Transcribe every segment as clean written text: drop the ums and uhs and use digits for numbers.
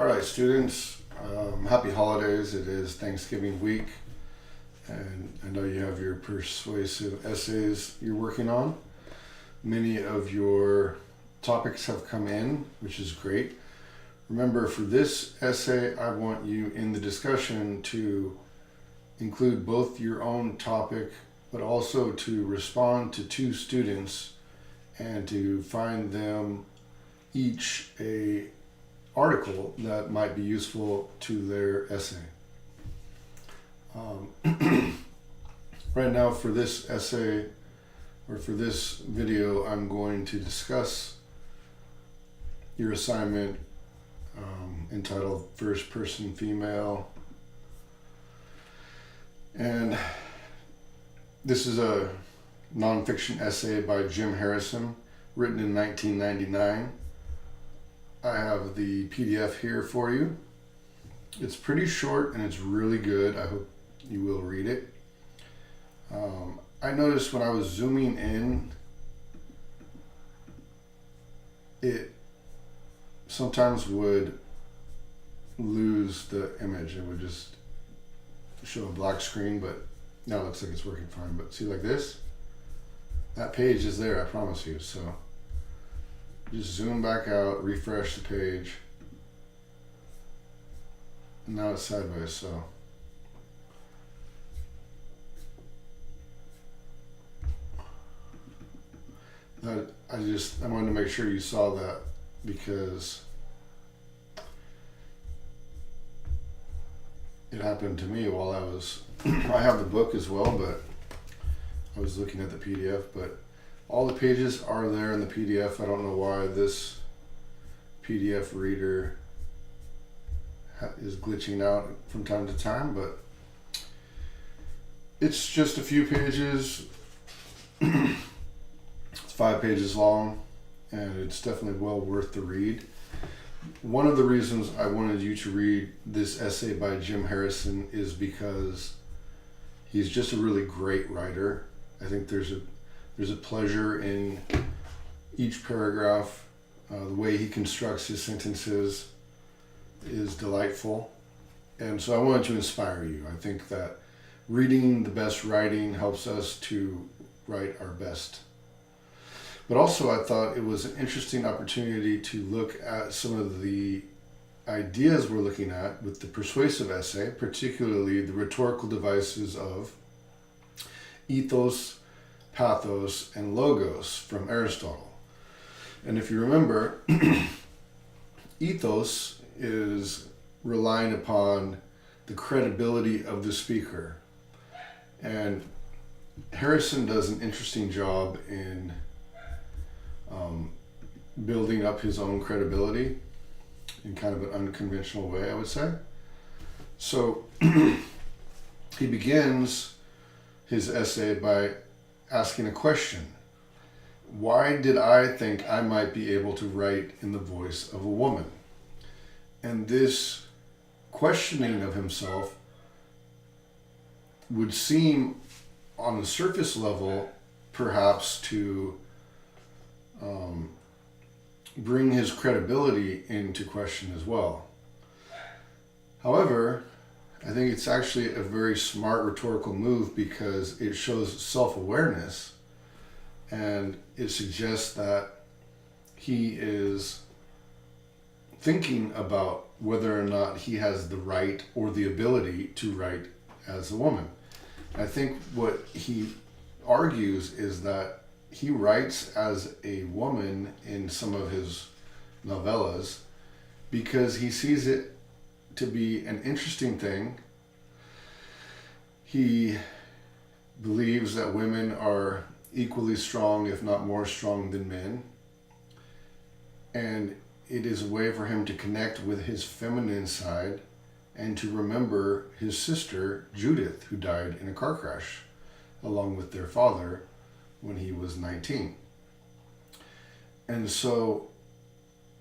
All right, students, happy holidays. It is Thanksgiving week, and I know you have your persuasive essays you're working on. Many of your topics have come in, which is great. Remember, for this essay, I want you in the discussion to include both your own topic, but also to respond to two students and to find them each a article that might be useful to their essay. Right now, for this essay, or for this video, I'm going to discuss your assignment entitled First Person Female. And this is a nonfiction essay by Jim Harrison, written in 1999. I have the PDF here for you. It's pretty short and it's really good. I hope you will read it. I noticed when I was zooming in, it sometimes would lose the image. It would just show a black screen, but now it looks like it's working fine. But see, like this, that page is there, I promise you. So just zoom back out, refresh the page, and now it's sideways. So I wanted to make sure you saw that, because it happened to me while I was I have the book as well, but I was looking at the PDF, but all the pages are there in the PDF. I don't know why this PDF reader is glitching out from time to time, but it's just a few pages. It's 5 pages long, and it's definitely well worth the read. One of the reasons I wanted you to read this essay by Jim Harrison is because he's just a really great writer. I think there's a pleasure in each paragraph. The way he constructs his sentences is delightful. And so I wanted to inspire you. I think that reading the best writing helps us to write our best. But also I thought it was an interesting opportunity to look at some of the ideas we're looking at with the persuasive essay, particularly the rhetorical devices of ethos, pathos, and logos from Aristotle. And if you remember, ethos is relying upon the credibility of the speaker. And Harrison does an interesting job in building up his own credibility in kind of an unconventional way, I would say. So he begins his essay by asking a question. Why did I think I might be able to write in the voice of a woman? And this questioning of himself would seem on the surface level perhaps to bring his credibility into question as well. However, I think it's actually a very smart rhetorical move, because it shows self-awareness, and it suggests that he is thinking about whether or not he has the right or the ability to write as a woman. I think what he argues is that he writes as a woman in some of his novellas because he sees it to be an interesting thing. He believes that women are equally strong, if not more strong than men. And it is a way for him to connect with his feminine side and to remember his sister, Judith, who died in a car crash along with their father when he was 19. And so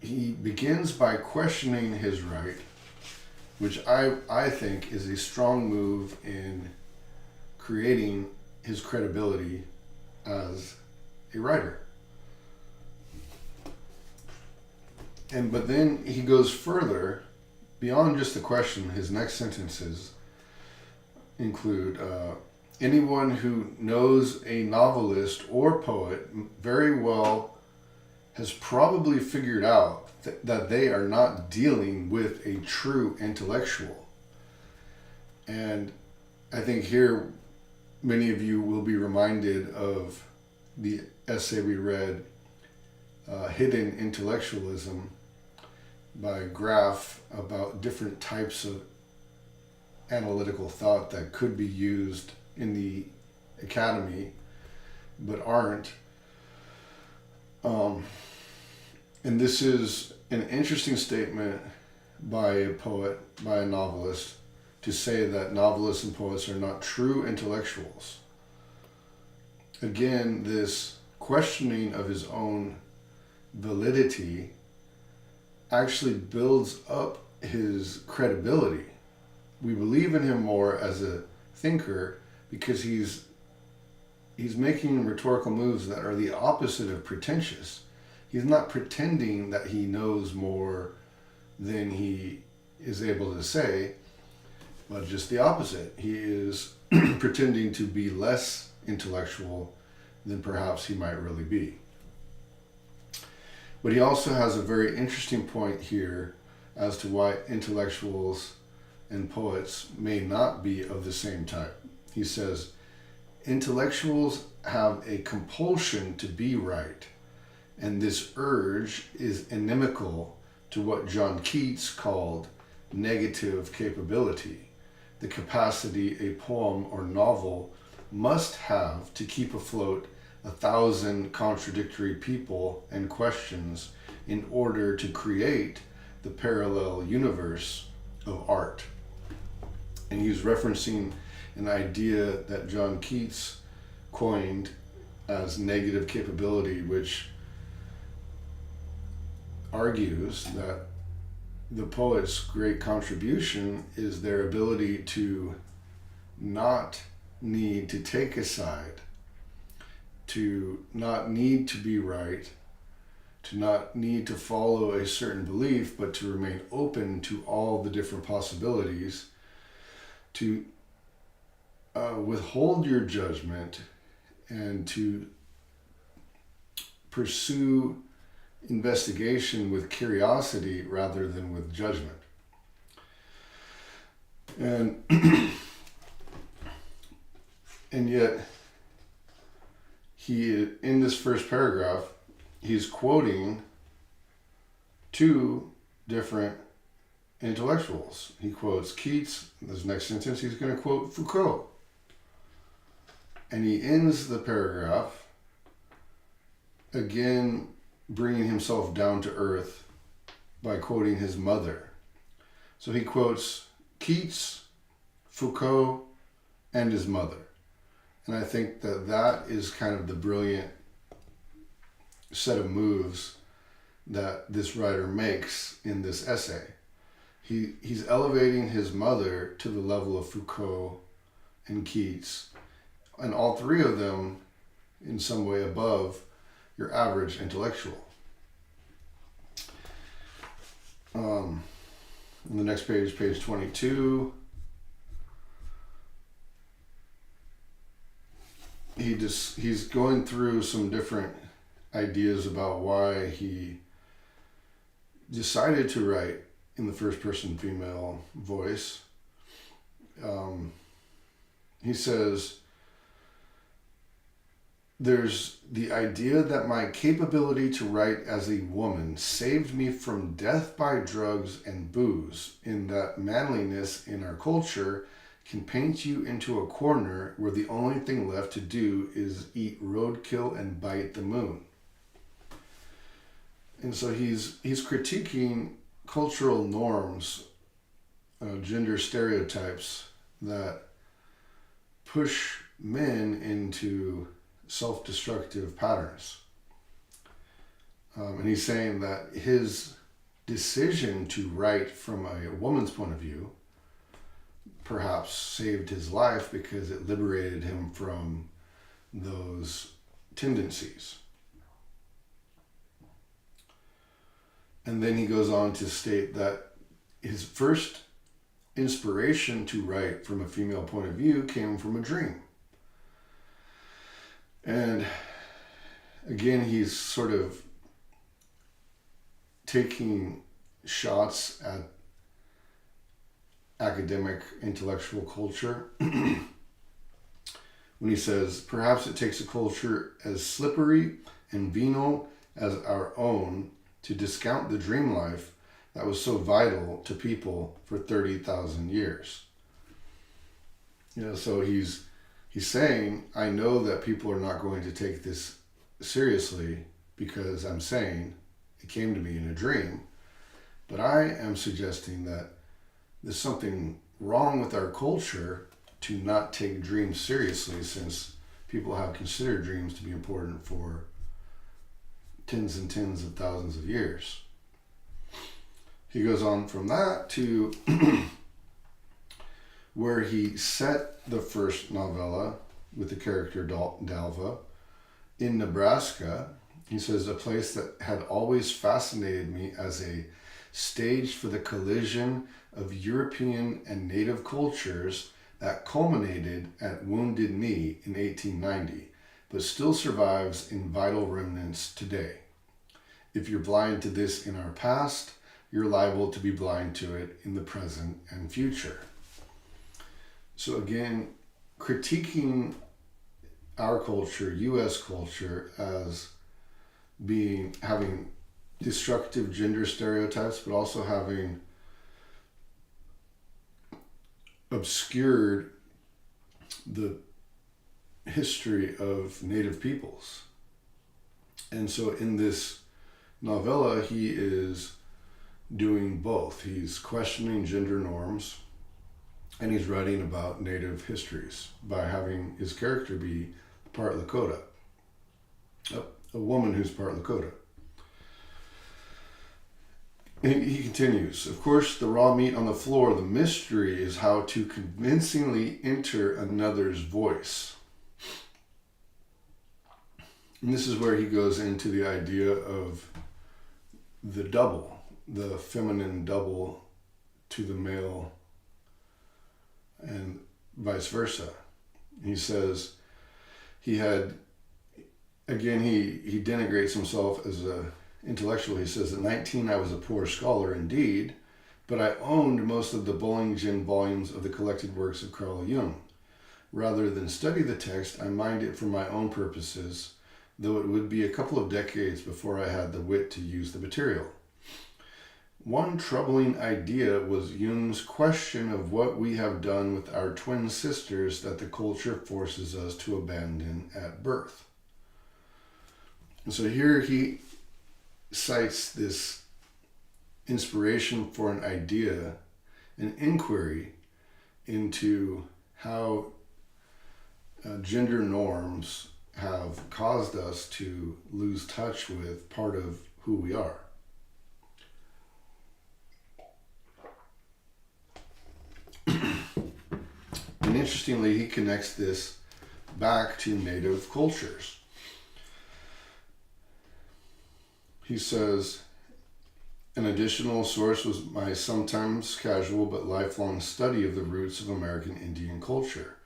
he begins by questioning his right, which I think is a strong move in creating his credibility as a writer. But then he goes further beyond just the question, his next sentences include anyone who knows a novelist or poet very well has probably figured out that they are not dealing with a true intellectual. And I think here many of you will be reminded of the essay we read, Hidden Intellectualism, by Graff, about different types of analytical thought that could be used in the academy but aren't. And this is an interesting statement by a poet, by a novelist, to say that novelists and poets are not true intellectuals. Again, this questioning of his own validity actually builds up his credibility. We believe in him more as a thinker because he's making rhetorical moves that are the opposite of pretentious. He's not pretending that he knows more than he is able to say, but just the opposite. He is pretending to be less intellectual than perhaps he might really be. But he also has a very interesting point here as to why intellectuals and poets may not be of the same type. He says, intellectuals have a compulsion to be right, and this urge is inimical to what John Keats called negative capability, the capacity a poem or novel must have to keep afloat 1,000 contradictory people and questions in order to create the parallel universe of art. And he's referencing an idea that John Keats coined as negative capability, which argues that the poet's great contribution is their ability to not need to take a side, to not need to be right, to not need to follow a certain belief, but to remain open to all the different possibilities, to withhold your judgment, and to pursue investigation with curiosity rather than with judgment. And and yet he, in this first paragraph, he's quoting two different intellectuals. He quotes Keats. In this next sentence, he's going to quote Foucault. And he ends the paragraph again bringing himself down to earth by quoting his mother. So he quotes Keats, Foucault, and his mother. And I think that that is kind of the brilliant set of moves that this writer makes in this essay. He's elevating his mother to the level of Foucault and Keats, and all three of them in some way above your average intellectual. On the next page, page 22, he's going through some different ideas about why he decided to write in the first person female voice. He says, there's the idea that my capability to write as a woman saved me from death by drugs and booze, in that manliness in our culture can paint you into a corner where the only thing left to do is eat roadkill and bite the moon. And so he's critiquing cultural norms, gender stereotypes that push men into self-destructive patterns. And he's saying that his decision to write from a woman's point of view perhaps saved his life because it liberated him from those tendencies. And then he goes on to state that his first inspiration to write from a female point of view came from a dream. And again, he's sort of taking shots at academic intellectual culture when he says, perhaps it takes a culture as slippery and venal as our own to discount the dream life that was so vital to people for 30,000 years. So he's saying, I know that people are not going to take this seriously because I'm saying it came to me in a dream, but I am suggesting that there's something wrong with our culture to not take dreams seriously, since people have considered dreams to be important for tens and tens of thousands of years. He goes on from that to where he set the first novella with the character Dalva in Nebraska. He says, a place that had always fascinated me as a stage for the collision of European and native cultures that culminated at Wounded Knee in 1890, but still survives in vital remnants today. If you're blind to this in our past, you're liable to be blind to it in the present and future. So again, critiquing our culture, U.S. culture, as having destructive gender stereotypes, but also having obscured the history of Native peoples. And so in this novella, he is doing both. He's questioning gender norms, and he's writing about Native histories by having his character be part Lakota, a woman who's part Lakota. And he continues, of course, the raw meat on the floor, the mystery is how to convincingly enter another's voice. And this is where he goes into the idea of the double, the feminine double to the male, and vice versa. He says he denigrates himself as a intellectual. He says, at 19 I was a poor scholar indeed, but I owned most of the Bollingen volumes of the collected works of Carl Jung. Rather than study the text, I mined it for my own purposes, though it would be a couple of decades before I had the wit to use the material. One troubling idea was Jung's question of what we have done with our twin sisters that the culture forces us to abandon at birth. And so here he cites this inspiration for an idea, an inquiry into how gender norms have caused us to lose touch with part of who we are. And interestingly, he connects this back to Native cultures. He says, an additional source was my sometimes casual but lifelong study of the roots of American Indian culture.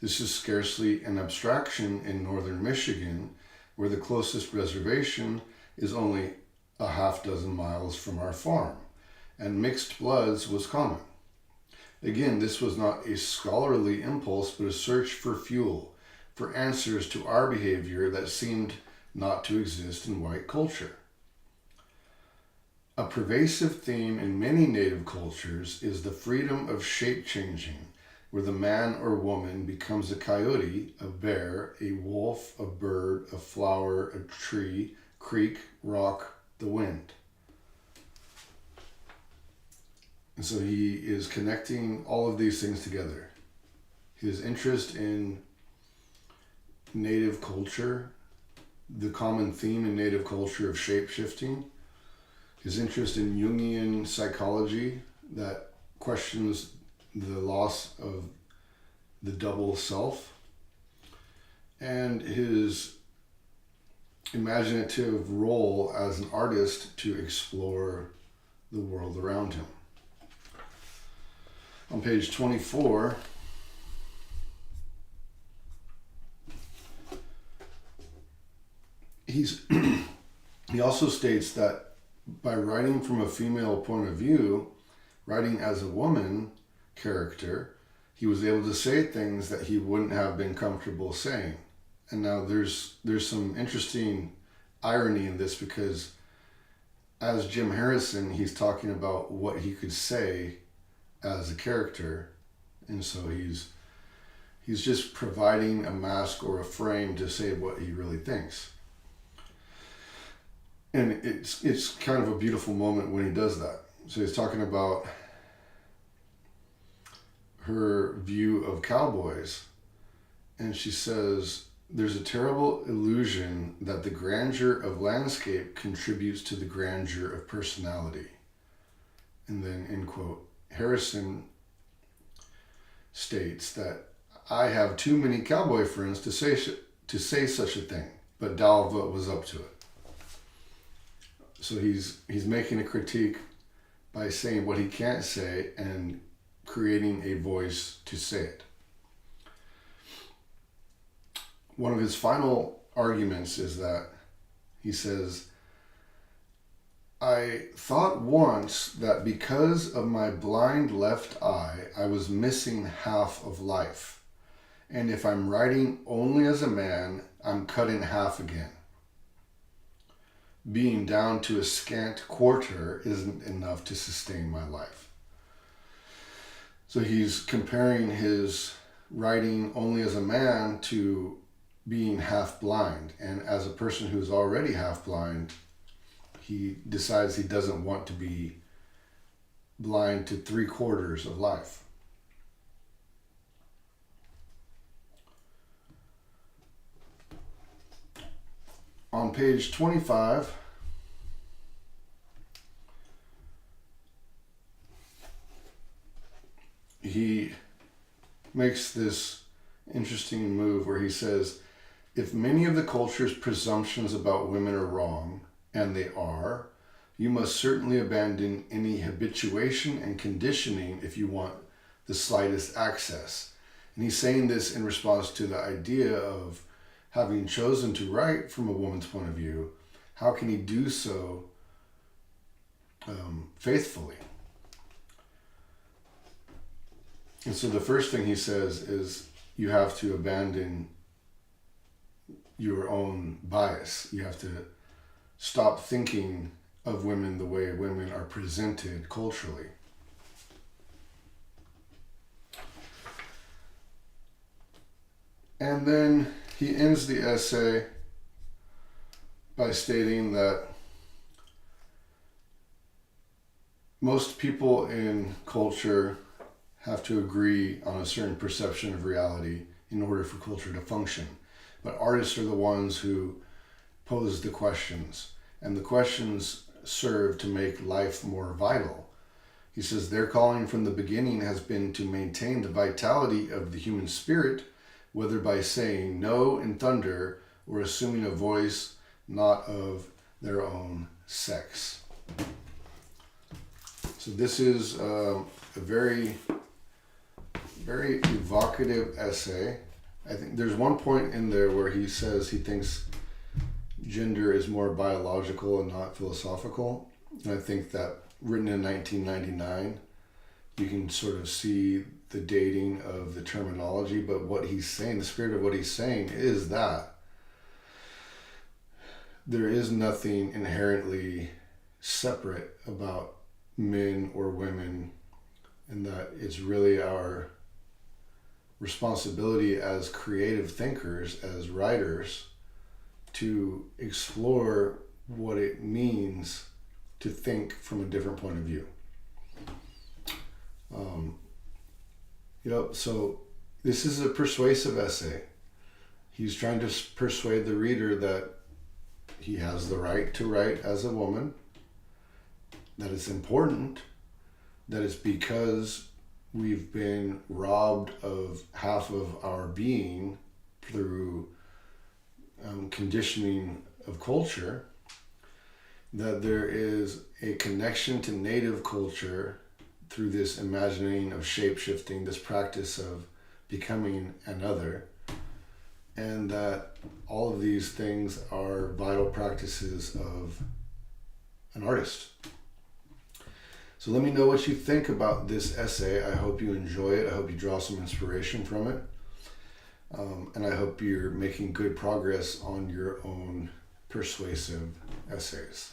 This is scarcely an abstraction in northern Michigan, where the closest reservation is only a half dozen miles from our farm, and mixed bloods was common. Again, this was not a scholarly impulse, but a search for fuel, for answers to our behavior that seemed not to exist in white culture. A pervasive theme in many Native cultures is the freedom of shape-changing, where the man or woman becomes a coyote, a bear, a wolf, a bird, a flower, a tree, creek, rock, the wind. And so he is connecting all of these things together. His interest in Native culture, the common theme in Native culture of shape-shifting, his interest in Jungian psychology that questions the loss of the double self, and his imaginative role as an artist to explore the world around him. On page 24, he also states that by writing from a female point of view, writing as a woman character, he was able to say things that he wouldn't have been comfortable saying. And now there's some interesting irony in this, because as Jim Harrison, he's talking about what he could say as a character, and so he's just providing a mask or a frame to say what he really thinks. And it's kind of a beautiful moment when he does that. So he's talking about her view of cowboys, and she says, "There's a terrible illusion that the grandeur of landscape contributes to the grandeur of personality." And then, end quote, Harrison states that, "I have too many cowboy friends to say such a thing, but Dalva was up to it." So he's making a critique by saying what he can't say and creating a voice to say it. One of his final arguments is that he says, "I thought once that because of my blind left eye, I was missing half of life. And if I'm writing only as a man, I'm cut in half again. Being down to a scant quarter isn't enough to sustain my life." So he's comparing his writing only as a man to being half blind. And as a person who's already half blind, he decides he doesn't want to be blind to 3/4 of life. On page 25, he makes this interesting move where he says, "If many of the culture's presumptions about women are wrong, and they are, you must certainly abandon any habituation and conditioning if you want the slightest access." And he's saying this in response to the idea of having chosen to write from a woman's point of view, how can he do so faithfully? And so the first thing he says is you have to abandon your own bias. You have to stop thinking of women the way women are presented culturally. And then he ends the essay by stating that most people in culture have to agree on a certain perception of reality in order for culture to function. But artists are the ones who pose the questions, and the questions serve to make life more vital. He says their calling from the beginning has been to maintain the vitality of the human spirit, whether by saying no in thunder or assuming a voice not of their own sex. So this is a very, very evocative essay. I think there's one point in there where he says he thinks gender is more biological and not philosophical. And I think that written in 1999, you can sort of see the dating of the terminology, but what he's saying, the spirit of what he's saying is that there is nothing inherently separate about men or women, and that it's really our responsibility as creative thinkers, as writers, to explore what it means to think from a different point of view. So this is a persuasive essay. He's trying to persuade the reader that he has the right to write as a woman, that it's important, that it's because we've been robbed of half of our being through conditioning of culture, that there is a connection to native culture through this imagining of shape-shifting, this practice of becoming another, and that all of these things are vital practices of an artist. So let me know what you think about this essay. I hope you enjoy it. I hope you draw some inspiration from it. And I hope you're making good progress on your own persuasive essays.